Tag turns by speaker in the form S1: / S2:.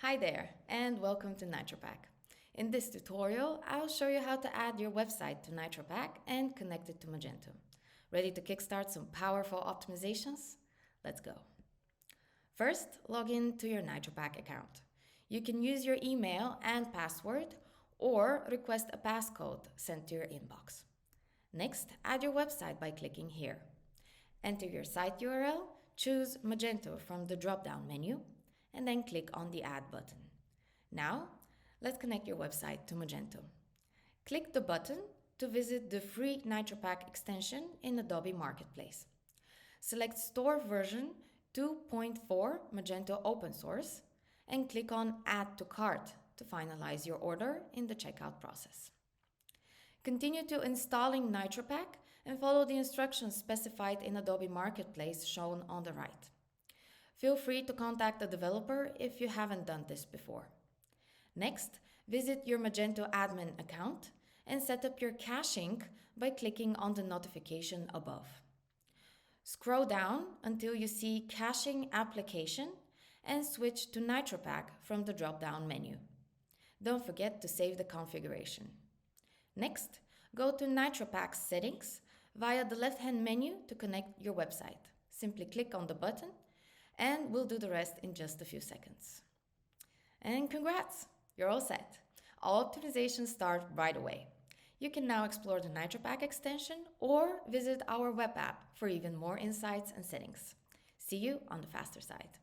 S1: Hi there, and welcome to NitroPack. In this tutorial, I'll show you how to add your website to NitroPack and connect it to Magento. Ready to kickstart some powerful optimizations? Let's go. First, log in to your NitroPack account. You can use your email and password or request a passcode sent to your inbox. Next, add your website by clicking here. Enter your site URL, choose Magento from the drop-down menu, and then click on the Add button. Now, let's connect your website to Magento. Click the button to visit the free NitroPack extension in Adobe Marketplace. Select Store version 2.4 Magento Open Source and click on Add to Cart to finalize your order in the checkout process. Continue to installing NitroPack and follow the instructions specified in Adobe Marketplace shown on the right. Feel free to contact the developer if you haven't done this before. Next, visit your Magento admin account and set up your caching by clicking on the notification above. Scroll down until you see Caching Application and switch to NitroPack from the drop-down menu. Don't forget to save the configuration. Next, go to NitroPack Settings via the left-hand menu to connect your website. Simply click on the button and we'll do the rest in just a few seconds. And congrats, you're all set. All optimizations start right away. You can now explore the NitroPack extension or visit our web app for even more insights and settings. See you on the faster side.